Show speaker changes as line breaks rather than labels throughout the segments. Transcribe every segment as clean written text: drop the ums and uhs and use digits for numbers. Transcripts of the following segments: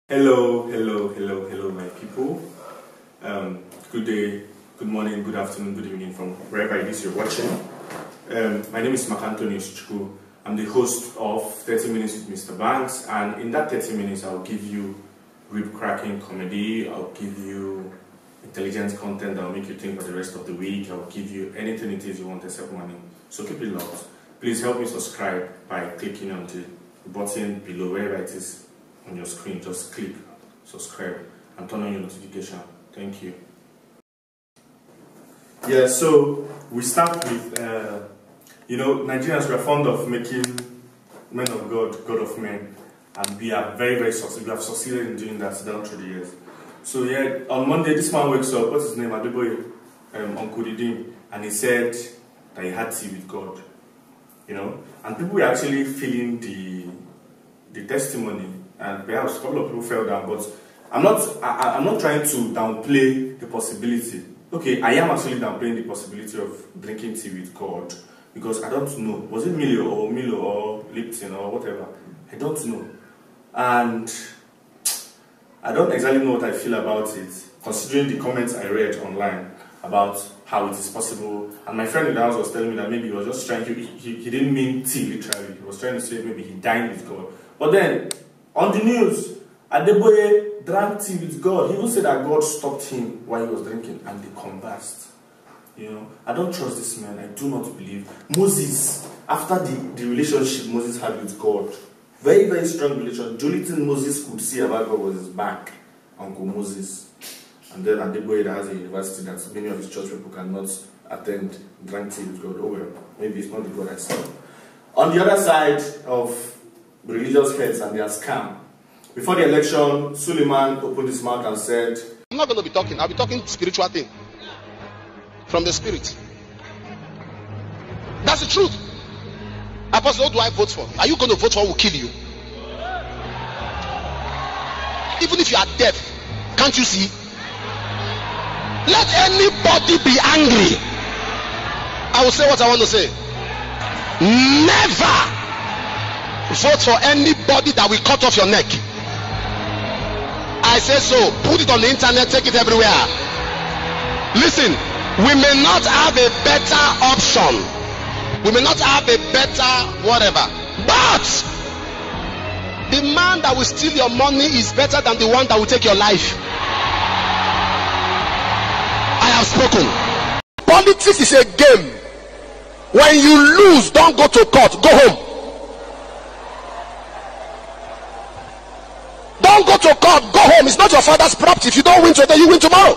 Hello, my people. Good day, good morning, good afternoon, good evening from wherever it is you're watching. My name is Anthony Osuchukwu. I'm the host of 30 Minutes with Mr. Banks, and in that 30 minutes, I'll give you rib-cracking comedy, I'll give you intelligent content that will make you think for the rest of the week, I'll give you anything it is you want except money. So keep it locked. Please help me subscribe by clicking on the button below wherever it is on your screen. Just click subscribe and turn on your notification. Thank you. Yeah, so we start with Nigerians, we are fond of making men of God, God of men, and we are very successful. We have succeeded in doing that down through the years. So yeah, on Monday this man wakes up, what's his name, Adeboye, Uncle Didim, and he said that he had tea with God, and people were actually feeling the testimony, and perhaps a couple of people fell down, but I'm not trying to downplay the possibility. Okay, I am actually downplaying the possibility of drinking tea with God, because I don't know, was it Milo or Lipton or whatever, I don't know, and I don't exactly know what I feel about it, considering the comments I read online about how it is possible. And my friend in the house was telling me that maybe he was just trying to, he didn't mean tea literally, he was trying to say maybe he dined with God. But then, on the news, Adeboye drank tea with God. He even said that God stopped him while he was drinking and they conversed. I don't trust this man, I do not believe. Moses, after the relationship Moses had with God, very strong relationship, the only thing Moses could see about God was his back, Uncle Moses. And then Adeboye that has a university that many of his church people cannot attend, drank tea with God. Oh well, maybe it's not the God I saw. On the other side of religious heads and their scam, before the election, Suleiman opened his mouth and said,
I'm not going to be talking, I'll be talking spiritual thing. From the spirit. That's the truth. Apostle, what do I vote for? Are you going to vote for who will kill you? Even if you are deaf, can't you see? Let anybody be angry. I will say what I want to say. Never vote for anybody that will cut off your neck. I say so. Put it on the internet, take it everywhere. Listen, we may not have a better option. We may not have a better whatever. But the man that will steal your money is better than the one that will take your life. I have spoken. Politics is a game. When you lose, don't go to court, go home. Don't go to court, go home. It's not your father's property. If you don't win today, you win tomorrow.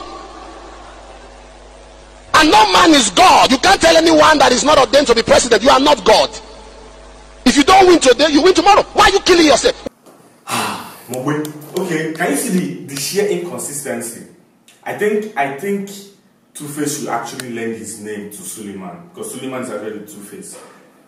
And no man is God. You can't tell anyone that is not ordained to be president, you are not God. If you don't win today, you win tomorrow. Why are you killing yourself?
Okay, can you see the sheer inconsistency? I think Two-Face should actually lend his name to Suleiman, because Suleiman is actually Two-Face.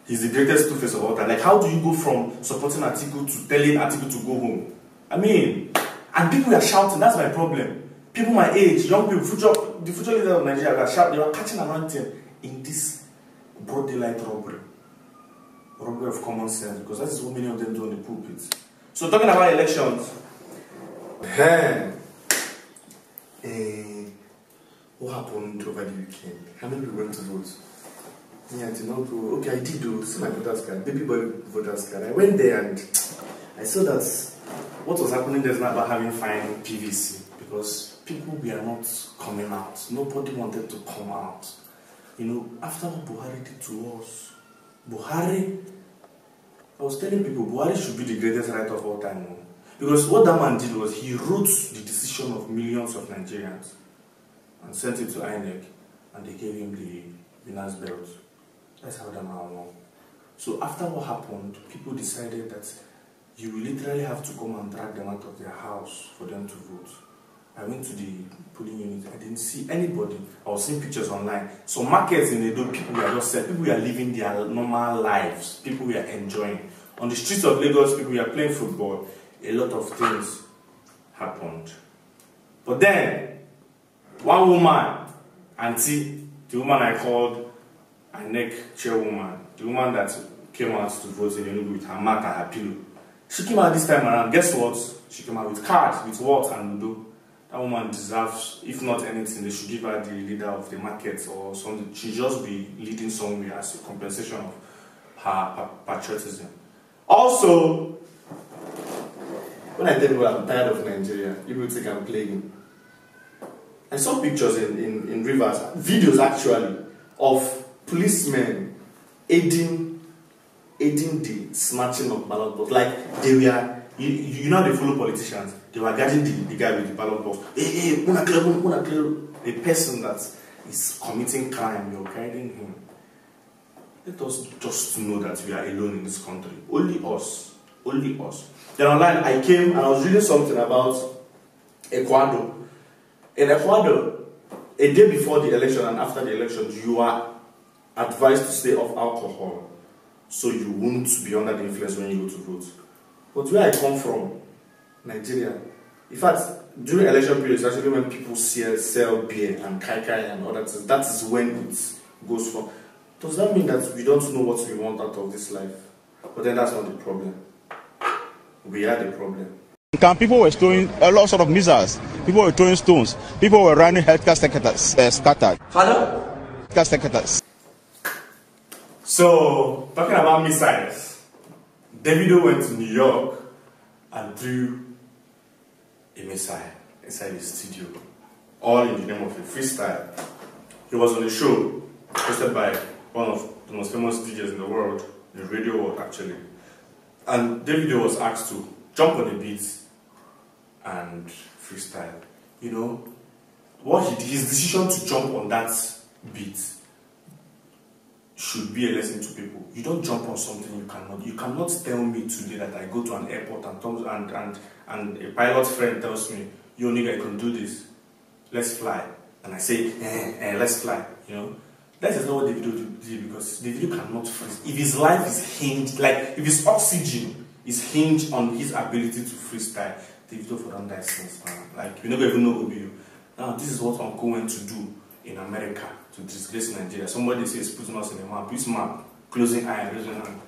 He's the greatest Two-Face of all time. Like, how do you go from supporting Atiku to telling Atiku to go home? I mean, and people are shouting. That's my problem. People my age, young people, the future leaders of Nigeria, they were catching anointing in this broad daylight robbery of common sense, because that's what many of them do on the pulpit. So talking about elections, what happened over the weekend? How many people went to vote? Yeah, I did not go. Okay, I did do. See my voter's card, baby boy voter's card. I went there and I saw that what was happening there is not about having fine PVC, because people were not coming out. Nobody wanted to come out. After what Buhari did to us, I was telling people, Buhari should be the greatest writer of all time. Because what that man did was, he wrote the decision of millions of Nigerians and sent it to INEC, and they gave him the winner's belt. That's how that man won. So after what happened, people decided that you will literally have to come and drag them out of their house for them to vote. I went to the polling unit, I didn't see anybody. I was seeing pictures online. So markets in Edo, people were just said, people were living their normal lives. People were enjoying. On the streets of Lagos, people were playing football. A lot of things happened. But then, one woman, Auntie, the woman I called INEC chairwoman, the woman that came out to vote in Enugu with her mat and her pillow, She came out this time around. Guess what? She came out with cards, with what and Ludo. That woman deserves, if not anything, they should give her the leader of the market or something. She'll just be leading somewhere as a compensation of her patriotism. Also, when I tell you I'm tired of Nigeria, people think I'm playing. I saw pictures in rivers, videos actually, of policemen aiding the snatching of ballot box. Like they were, you know, they follow politicians. They were guarding the guy with the ballot box. Hey, a person that is committing crime, you're guiding him. Let us just know that we are alone in this country. Only us. Only us. Then online, I came and I was reading something about Ecuador. In Ecuador, a day before the election and after the election, you are advised to stay off alcohol so you won't be under the influence when you go to vote. But where I come from, Nigeria, in fact, during election periods, actually when people sell beer and kai and all that is when it goes from. Does that mean that we don't know what we want out of this life? But then that's not the problem. We are the problem.
People were throwing a lot of missiles. People were throwing stones. People were running healthcare sectors scattered.
Father?
Healthcare sectors.
So, talking about missiles, Davido went to New York and threw a missile inside his studio, all in the name of a freestyle. He was on a show hosted by one of the most famous DJs in the world, the radio world actually. And Davido was asked to jump on the beat and freestyle. You know, what he did, his decision to jump on that beat should be a lesson to people. You don't jump on something you cannot. You cannot tell me today that I go to an airport and a pilot friend tells me, yo nigga, you can do this. Let's fly. And I say, let's fly, you know. That is not what Davido did, because Davido cannot freeze. If his life is hinged, like if his oxygen is hinged on his ability to freestyle, Davido for don't die since, man. Like, you never even know Obiu. Now, this is what Uncle went to do in America to disgrace Nigeria. Somebody says putting us in a map. Use map, closing eye, raising hand.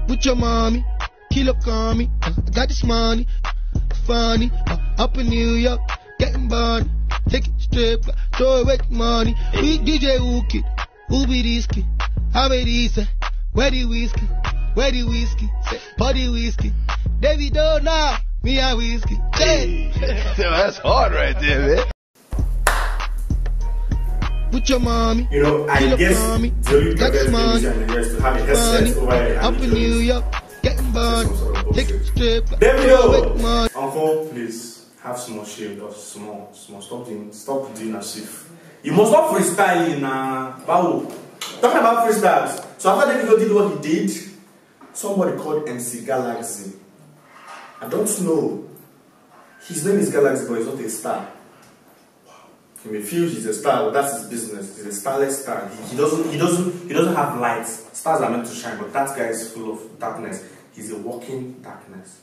With your mommy, kilo call me. I got this money, funny. Up in New York, getting money. Take it straight, throw away the money. We DJ Wookie, who be risky? How be this? Where the whiskey? Where the whiskey? Say, body whiskey. Davido now, me a whiskey. Hey.
That's hard right there, man.
With your mommy,
you know, I guess
mommy.
the only
Got this money,
to have a headset over your
up in New York, getting money. Take it straight,
throw away the money. Uncle, please. Have small shame, or small. Stop doing as if. You must not freestyle in Bao. Talking about freestyles. So after Davido did what he did, somebody called MC Galaxy. I don't know. His name is Galaxy, but he's not a star. He may feel he's a star, but that's his business. He's a starless star. He doesn't have lights. Stars are meant to shine, but that guy is full of darkness. He's a walking darkness.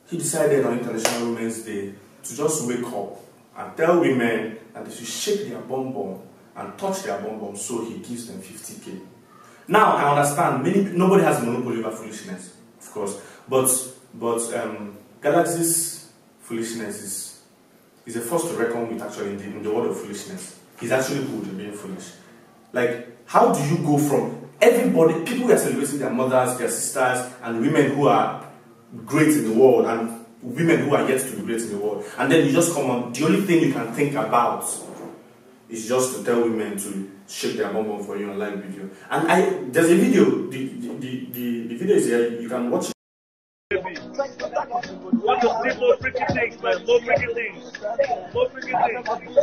He decided on International Women's Day to just wake up and tell women that they should shake their bum and touch their bum, so he gives them 50K. Now I understand nobody has a monopoly over foolishness, of course, but Galaxy's foolishness is a force to reckon with actually in the world of foolishness. He's actually good at being foolish. Like, how do you go from everybody, people who are celebrating their mothers, their sisters, and women who are great in the world and women who are yet to be great in the world, and then you just come on, the only thing you can think about is just to tell women to shake their bum for you on live video. And there's a video, the video is here, you can watch it.
Want to see more freaking things, man, more freaking things. More freaking things.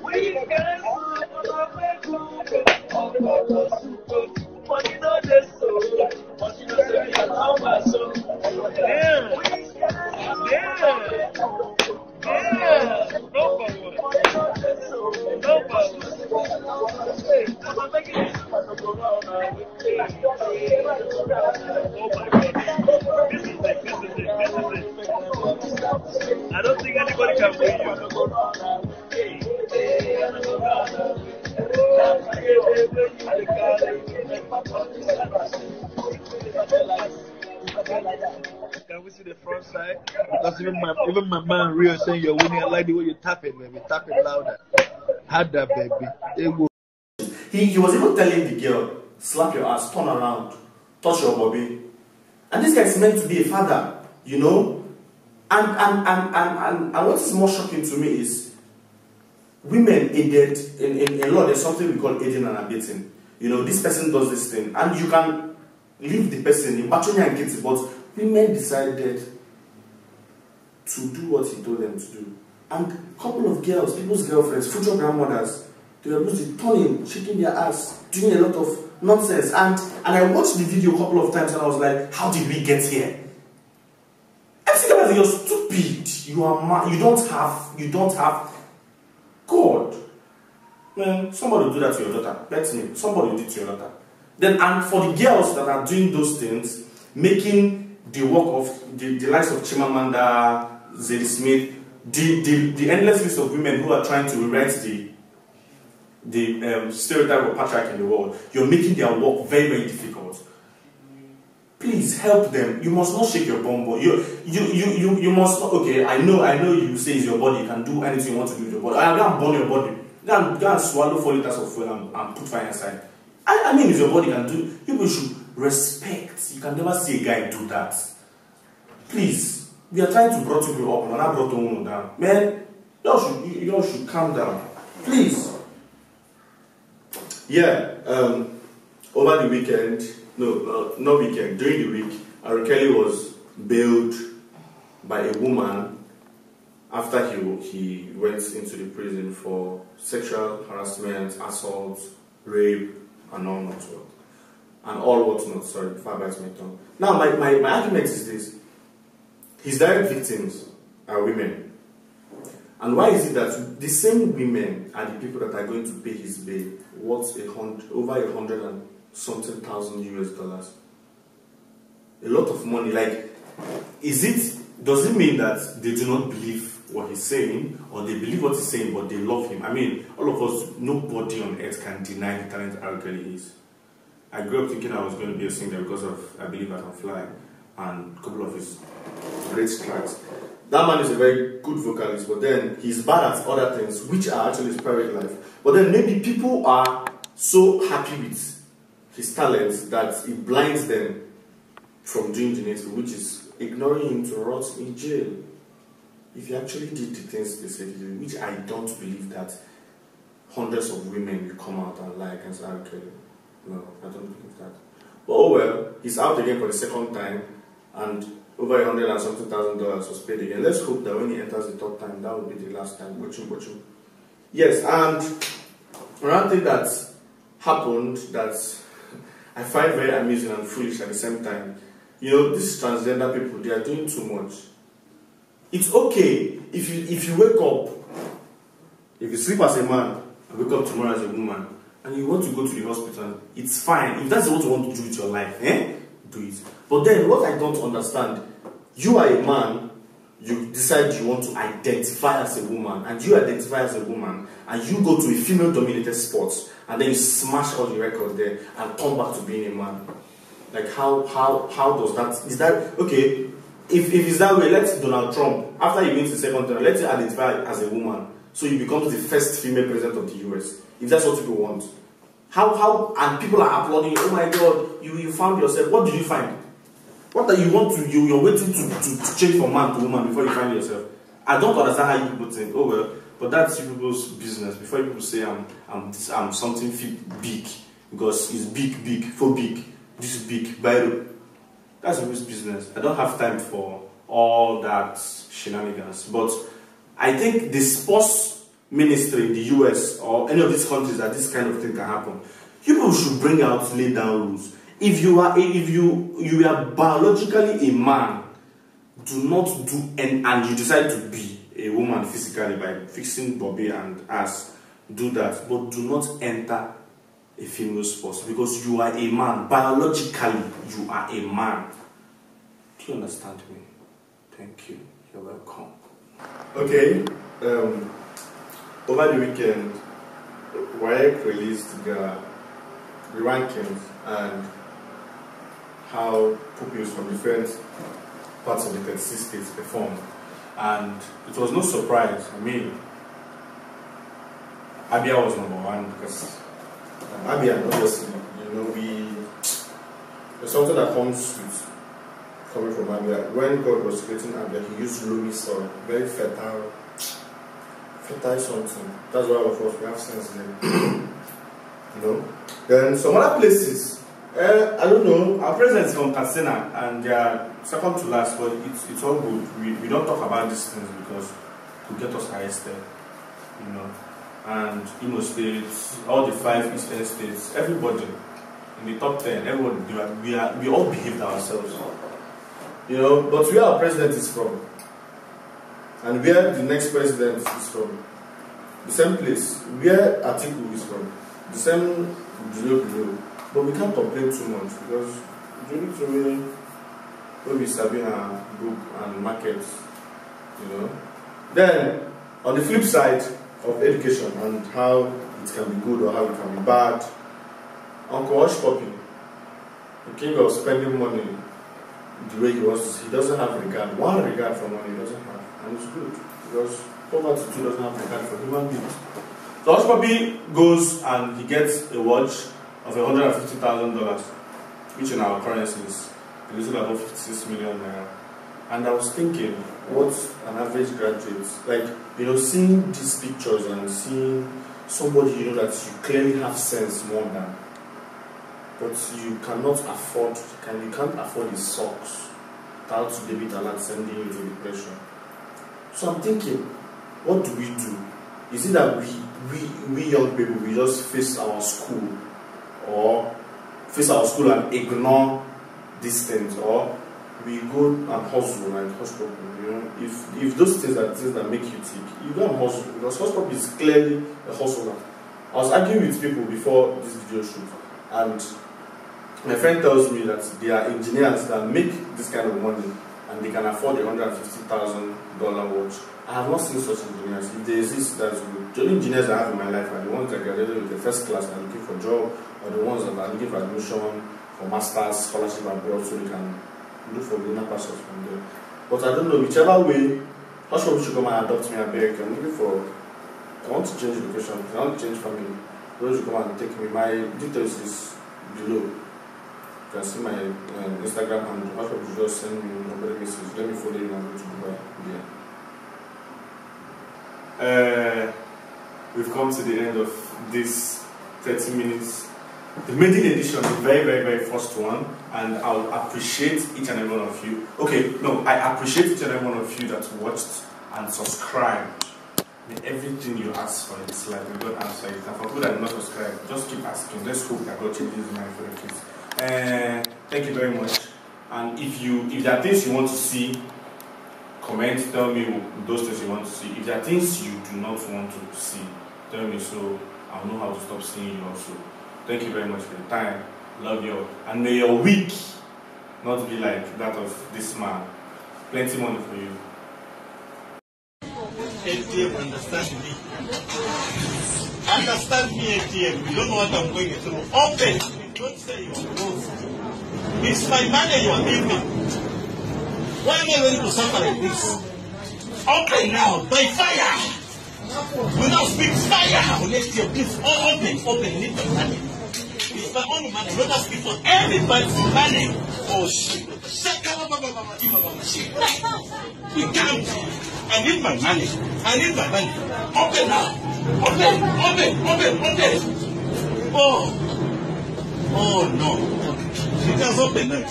We can but you know this so, but you know say you know my soul. Yeah. No problem. No problem. I'm making this one to go around. Oh my God. This is it. I don't think anybody can win you. Can we see the front side? Because even my man Rio saying you're winning. I like the way you tap it, baby. Tap it louder. Harder, baby.
He was even telling the girl, slap your ass, turn around, touch your body. And this guy is meant to be a father, you know? And what is more shocking to me is women aided in law. There's something we call aiding and abetting. You know, this person does this thing, and you can leave the person in Bachonia and Kitty, but women decided to do what he told them to do. And a couple of girls, people's girlfriends, future grandmothers, they were busy turning, shaking their ass, doing a lot of nonsense. And I watched the video a couple of times and I was like, how did we get here? I'm thinking about it, you're stupid. You are mad. You don't have God. Man, somebody will do that to your daughter. That's me. Somebody will do it to your daughter. Then, and for the girls that are doing those things, making the work of the likes of Chimamanda, Zadie Smith, the endless list of women who are trying to rewrite the stereotype of patriarchy in the world, you're making their work very, very difficult. Please help them. You must not shake your bum. You must not. Okay, I know. You say it's your body. You can do anything you want to do with your body. I can't burn your body. Go and swallow 4 liters of fuel and put fire inside. I mean, if your body can do, people should respect. You can never see a guy do that. Please, we are trying to bring people up. We're not brought one down. Man, you all should calm down. Please. Yeah. Over the weekend, not weekend, during the week, R. Kelly was bailed by a woman after he went into the prison for sexual harassment, assault, rape, and all whatnot. And all whatnot, sorry, before I bite my tongue. Now, my argument is this. His direct victims are women. And why is it that the same women are the people that are going to pay his bail worth over 100 and something thousand US dollars? A lot of money. Like, does it mean that they do not believe what he's saying, or they believe what he's saying but they love him? I mean, all of us, nobody on earth can deny the talent R. Kelly is. I grew up thinking I was going to be a singer because of I Believe I Can Fly and a couple of his great tracks. That man is a very good vocalist, but then he's bad at other things, which are actually his private life. But then maybe people are so happy with his talents that it blinds them from doing the next, which is ignoring him to rot in jail. If he actually did the things they said he did, which I don't believe that hundreds of women will come out and lie against R. Kelly. No, I don't believe that. But oh well, he's out again for the second time, and over 100 and something thousand dollars was paid again. Let's hope that when he enters the third time, that will be the last time. Bochum. Yes, and another thing that happened that I find very amusing and foolish at the same time. You know, these transgender people, they are doing too much. It's okay if you wake up, if you sleep as a man and wake up tomorrow as a woman, and you want to go to the hospital, it's fine. If that's what you want to do with your life, do it. But then what I don't understand, you are a man, you decide you want to identify as a woman, and you identify as a woman, and you go to a female-dominated sport, and then you smash all the records there and come back to being a man. Like how does that, is that, okay, if it's that way, let Donald Trump, after he wins the second term, let him identify as a woman, so he becomes the first female president of the US, if that's what people want. And people are applauding, oh my God, you found yourself. What did you find? What are you want to, you're waiting to change from man to woman before you find yourself. I don't understand how you people think, oh well, but that's you people's business. Before people say I'm something big, because it's big, this is big, Bible. That's people's business. I don't have time for all that shenanigans. But I think the sports ministry in the US or any of these countries that this kind of thing can happen, people should bring out laid down rules. If you are biologically a man, do not do and you decide to be a woman physically by fixing bobby and ass, do that, but do not enter a female sport because you are a man. Biologically, you are a man. Do you understand me? Thank you. You're welcome. Okay. Over the weekend, Wyek released their the rankings and how pupils from different parts of the 36 states performed. And it was no surprise. I mean, Abia was #1 because Abia, obviously, you know, there's something that comes with coming from Abia. When God was creating Abia, He used loamy soil, very fertile something. That's why of course we have sense there. You know. Then some other places, I don't know. Our president is from Katsina and they are second to last, but it's all good. We don't talk about these things because to get us arrested, you know. And Imo State, all the 5 eastern states, everybody in the top 10, everybody, we all behaved ourselves, you know. But where our president is from, and where the next president is from, the same place, where Atiku is from, the same below. But we can't complain too much because during to me, when we Sabina book and markets, you know. Then on the flip side of education and how it can be good or how it can be bad, Uncle Osuchukwu, the king of spending money the way he wants to, he doesn't have regard. One regard for money he doesn't have, and it's good because poverty too doesn't have regard for human beings. So Osuchukwu goes and he gets a watch of $150,000, which in our currency is about 56 million naira. And I was thinking, what's an average graduate, like, you know, seeing these pictures and seeing somebody, you know, that you clearly have sense more than, but you cannot afford, you can't afford his socks without debit alert sending you to depression. So I'm thinking, what do? Is it that we young people, we just face our school and ignore these things, or we go and hustle like Osuchukwu, you know? If those things are things that make you tick, you go and hustle, because Osuchukwu is clearly a hustler. I was arguing with people before this video shoot, and my friend tells me that there are engineers that make this kind of money and they can afford a $150,000 watch. I have not seen such engineers. If they exist, that's good. The only engineers I have in my life are the ones that graduated with the first class and are looking for a job, or the ones that are looking for admission for master's, scholarship abroad, so they can look for the inner passes from there. But I don't know, whichever way, Osuchukwu should come and adopt me. I beg. I'm looking for, I want to change location, I want to change family. Those should come and take me. My details is below. You can see my Instagram handle. Osuchukwu should just send me a message. Let me follow you and go to Dubai. Yeah. We've come to the end of this 30 minutes. The maiden edition, the very, very, very first one, and I'll appreciate each and every one of you. Okay, no, I appreciate each and every one of you that watched and subscribed. May everything you ask for in this life, may God answer it. And for people that are not subscribed, just keep asking. Let's hope that God changes his mind for your kids. Thank you very much. And if there are things you want to see, comment, tell me those things you want to see. If there are things you do not want to see, tell me so I'll know how to stop seeing you also. Thank you very much for your time. Love you all. And may your week not be like that of this man. Plenty money for you.
ATM, understand me. Understand me, ATM. You don't know what I'm going through. Open. Don't say you're closed. It's my money you are giving. Why am I going to suffer like this? Open now, by fire. We now speak fire. Please open. Need my money. It's my own money. Let us speak for everybody's money. Oh shit. We can't. I need my money. Open now. Open. Oh no. You can't open now.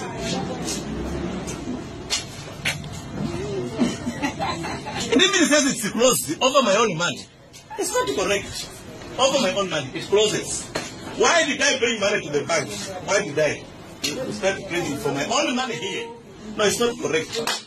It even says it's closed over my own money. It's not correct. Over my own money, it closes. Why did I bring money to the bank? Why did I start trading for my own money here? No, it's not correct.